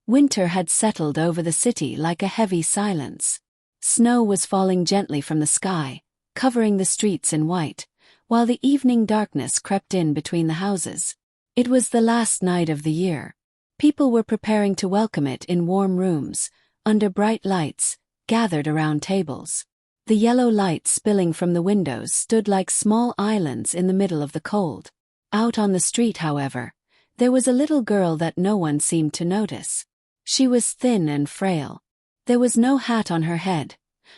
Winter had settled over the city like a heavy silence. Snow was falling gently from the sky, covering the streets in white, while the evening darkness crept in between the houses. It was the last night of the year. People were preparing to welcome it in warm rooms, under bright lights, gathered around tables. The yellow light spilling from the windows stood like small islands in the middle of the cold. Out on the street, however, there was a little girl that no one seemed to notice. She was thin and frail. There was no hat on her head.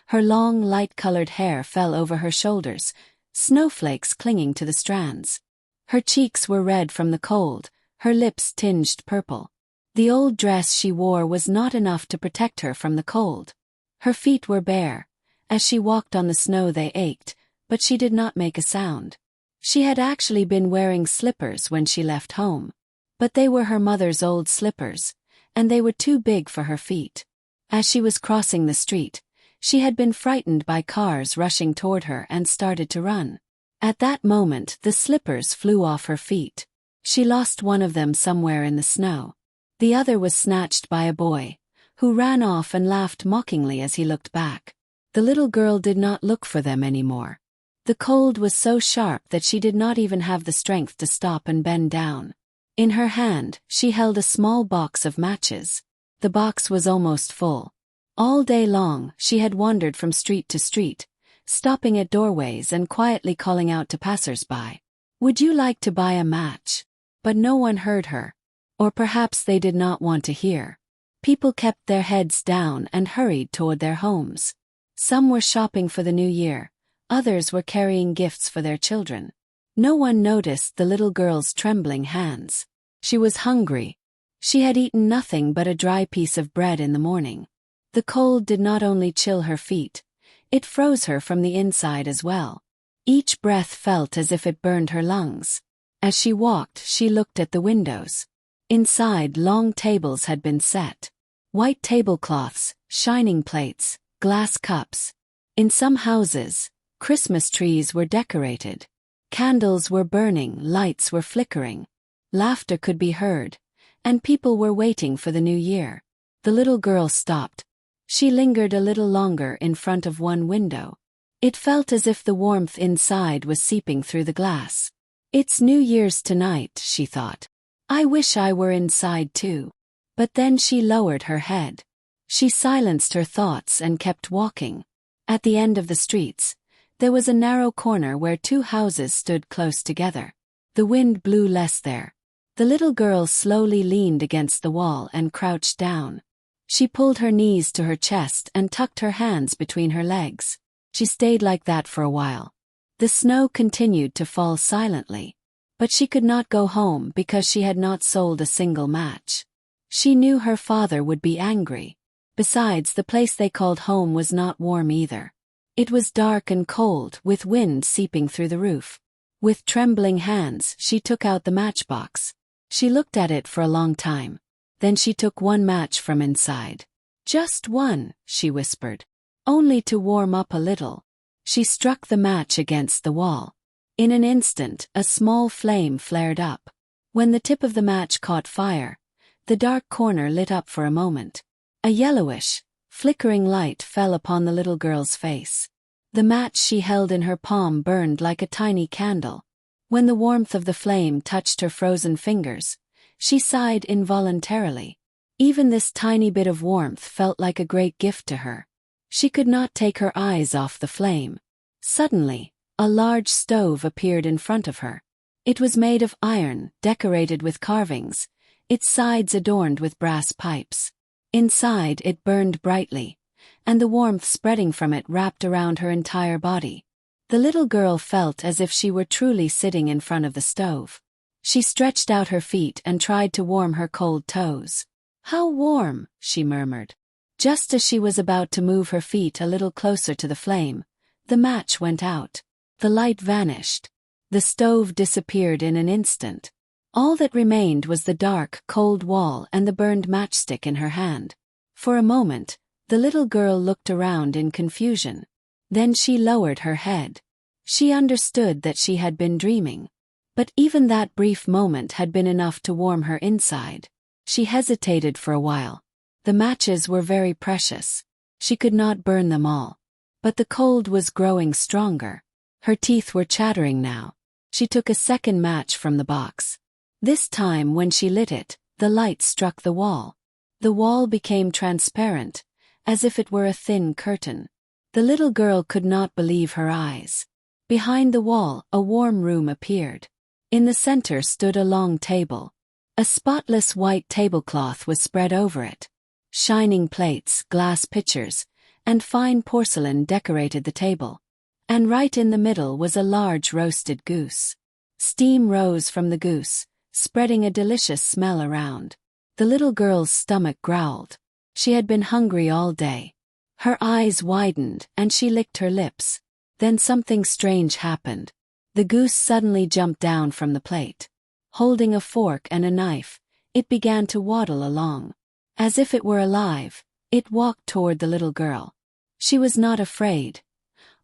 Her long, light-colored hair fell over her shoulders, snowflakes clinging to the strands. Her cheeks were red from the cold, her lips tinged purple. The old dress she wore was not enough to protect her from the cold. Her feet were bare. As she walked on the snow they ached, but she did not make a sound. She had actually been wearing slippers when she left home. But they were her mother's old slippers, and they were too big for her feet. As she was crossing the street, she had been frightened by cars rushing toward her and started to run. At that moment the slippers flew off her feet. She lost one of them somewhere in the snow. The other was snatched by a boy, who ran off and laughed mockingly as he looked back. The little girl did not look for them anymore. The cold was so sharp that she did not even have the strength to stop and bend down. In her hand, she held a small box of matches. The box was almost full. All day long, she had wandered from street to street, stopping at doorways and quietly calling out to passers-by. "Would you like to buy a match?" But no one heard her. Or perhaps they did not want to hear. People kept their heads down and hurried toward their homes. Some were shopping for the new year, others were carrying gifts for their children. No one noticed the little girl's trembling hands. She was hungry. She had eaten nothing but a dry piece of bread in the morning. The cold did not only chill her feet, it froze her from the inside as well. Each breath felt as if it burned her lungs. As she walked, she looked at the windows. Inside, long tables had been set. White tablecloths, shining plates, glass cups. In some houses, Christmas trees were decorated. Candles were burning, lights were flickering. Laughter could be heard, and people were waiting for the new year. The little girl stopped. She lingered a little longer in front of one window. It felt as if the warmth inside was seeping through the glass. "It's New Year's tonight," she thought. "I wish I were inside too." But then she lowered her head. She silenced her thoughts and kept walking. At the end of the streets, there was a narrow corner where two houses stood close together. The wind blew less there. The little girl slowly leaned against the wall and crouched down. She pulled her knees to her chest and tucked her hands between her legs. She stayed like that for a while. The snow continued to fall silently. But she could not go home because she had not sold a single match. She knew her father would be angry. Besides, the place they called home was not warm either. It was dark and cold, with wind seeping through the roof. With trembling hands, she took out the matchbox. She looked at it for a long time. Then she took one match from inside. "Just one," she whispered. "Only to warm up a little." She struck the match against the wall. In an instant, a small flame flared up. When the tip of the match caught fire, the dark corner lit up for a moment. A yellowish, flickering light fell upon the little girl's face. The match she held in her palm burned like a tiny candle. When the warmth of the flame touched her frozen fingers, she sighed involuntarily. Even this tiny bit of warmth felt like a great gift to her. She could not take her eyes off the flame. Suddenly, a large stove appeared in front of her. It was made of iron, decorated with carvings, its sides adorned with brass pipes. Inside, it burned brightly, and the warmth spreading from it wrapped around her entire body. The little girl felt as if she were truly sitting in front of the stove. She stretched out her feet and tried to warm her cold toes. "How warm," she murmured. Just as she was about to move her feet a little closer to the flame, the match went out. The light vanished. The stove disappeared in an instant. All that remained was the dark, cold wall and the burned matchstick in her hand. For a moment, the little girl looked around in confusion. Then she lowered her head. She understood that she had been dreaming. But even that brief moment had been enough to warm her inside. She hesitated for a while. The matches were very precious. She could not burn them all. But the cold was growing stronger. Her teeth were chattering now. She took a second match from the box. This time when she lit it, the light struck the wall. The wall became transparent, as if it were a thin curtain. The little girl could not believe her eyes. Behind the wall, a warm room appeared. In the center stood a long table. A spotless white tablecloth was spread over it. Shining plates, glass pitchers, and fine porcelain decorated the table. And right in the middle was a large roasted goose. Steam rose from the goose, spreading a delicious smell around. The little girl's stomach growled. She had been hungry all day. Her eyes widened and she licked her lips. Then something strange happened. The goose suddenly jumped down from the plate. Holding a fork and a knife, it began to waddle along. As if it were alive, it walked toward the little girl. She was not afraid.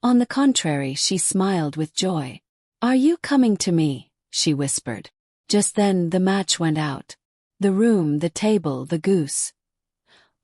On the contrary, she smiled with joy. "Are you coming to me?" she whispered. Just then the match went out. The room, the table, the goose,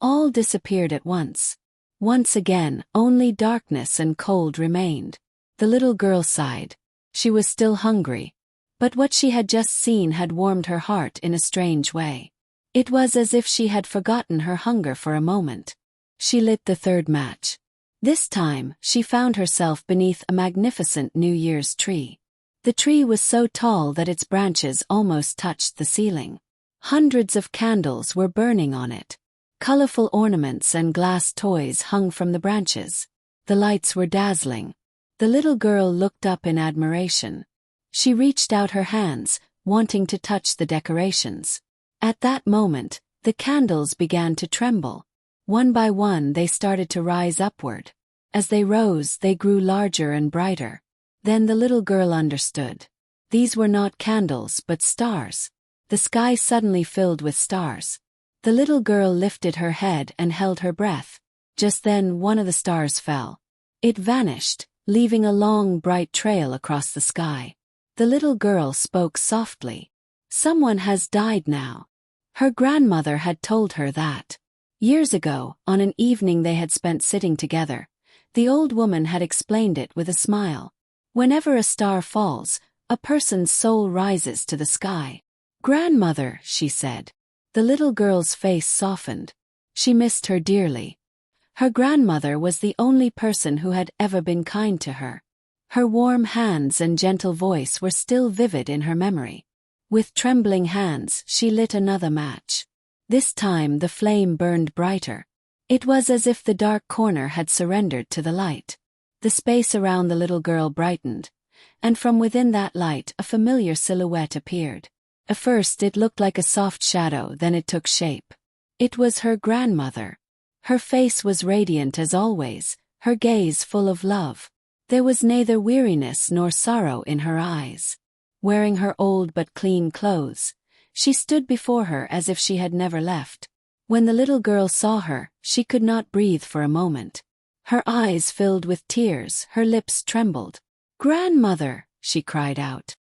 all disappeared at once. Once again, only darkness and cold remained. The little girl sighed. She was still hungry. But what she had just seen had warmed her heart in a strange way. It was as if she had forgotten her hunger for a moment. She lit the third match. This time, she found herself beneath a magnificent New Year's tree. The tree was so tall that its branches almost touched the ceiling. Hundreds of candles were burning on it. Colorful ornaments and glass toys hung from the branches. The lights were dazzling. The little girl looked up in admiration. She reached out her hands, wanting to touch the decorations. At that moment, the candles began to tremble. One by one they started to rise upward. As they rose, they grew larger and brighter. Then the little girl understood. These were not candles but stars. The sky suddenly filled with stars. The little girl lifted her head and held her breath. Just then one of the stars fell. It vanished, leaving a long bright trail across the sky. The little girl spoke softly. "Someone has died now." Her grandmother had told her that. Years ago, on an evening they had spent sitting together, the old woman had explained it with a smile. Whenever a star falls, a person's soul rises to the sky. "Grandmother," she said. The little girl's face softened. She missed her dearly. Her grandmother was the only person who had ever been kind to her. Her warm hands and gentle voice were still vivid in her memory. With trembling hands, she lit another match. This time the flame burned brighter. It was as if the dark corner had surrendered to the light. The space around the little girl brightened, and from within that light a familiar silhouette appeared. At first it looked like a soft shadow, then it took shape. It was her grandmother. Her face was radiant as always, her gaze full of love. There was neither weariness nor sorrow in her eyes. Wearing her old but clean clothes, she stood before her as if she had never left. When the little girl saw her, she could not breathe for a moment. Her eyes filled with tears, her lips trembled. "Grandmother!" she cried out.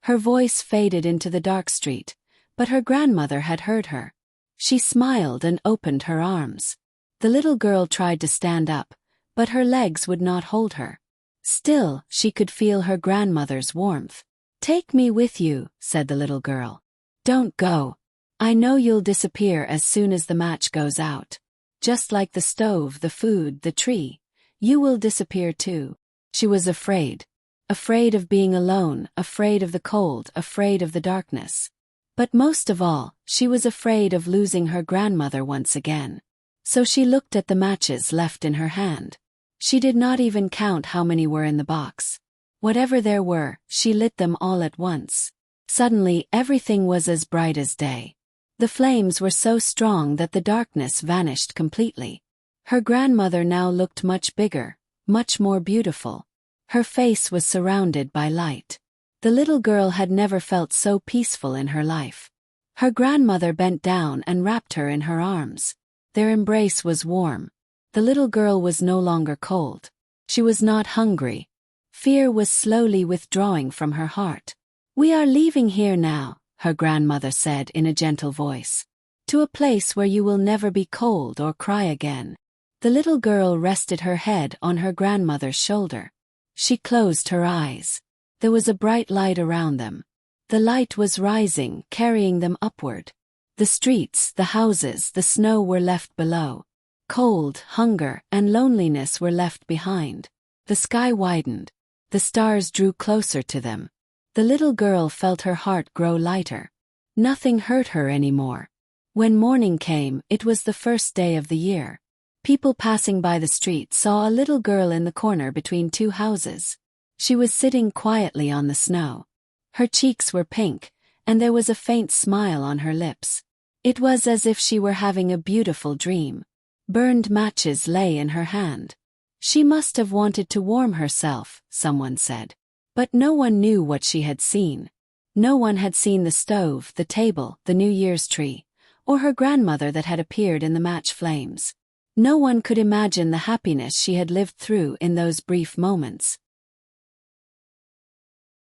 Her voice faded into the dark street, but her grandmother had heard her. She smiled and opened her arms. The little girl tried to stand up, but her legs would not hold her. Still, she could feel her grandmother's warmth. "Take me with you," said the little girl. "Don't go. I know you'll disappear as soon as the match goes out. Just like the stove, the food, the tree, you will disappear too." She was afraid. Afraid of being alone, afraid of the cold, afraid of the darkness. But most of all, she was afraid of losing her grandmother once again. So she looked at the matches left in her hand. She did not even count how many were in the box. Whatever there were, she lit them all at once. Suddenly everything was as bright as day. The flames were so strong that the darkness vanished completely. Her grandmother now looked much bigger, much more beautiful. Her face was surrounded by light. The little girl had never felt so peaceful in her life. Her grandmother bent down and wrapped her in her arms. Their embrace was warm. The little girl was no longer cold. She was not hungry. Fear was slowly withdrawing from her heart. "We are leaving here now," her grandmother said in a gentle voice. To a place where you will never be cold or cry again. The little girl rested her head on her grandmother's shoulder. She closed her eyes. There was a bright light around them. The light was rising, carrying them upward. The streets, the houses, the snow were left below. Cold, hunger, and loneliness were left behind. The sky widened. The stars drew closer to them. The little girl felt her heart grow lighter. Nothing hurt her anymore. When morning came, it was the first day of the year. People passing by the street saw a little girl in the corner between two houses. She was sitting quietly on the snow. Her cheeks were pink, and there was a faint smile on her lips. It was as if she were having a beautiful dream. Burned matches lay in her hand. She must have wanted to warm herself, someone said. But no one knew what she had seen. No one had seen the stove, the table, the New Year's tree, or her grandmother that had appeared in the match flames. No one could imagine the happiness she had lived through in those brief moments.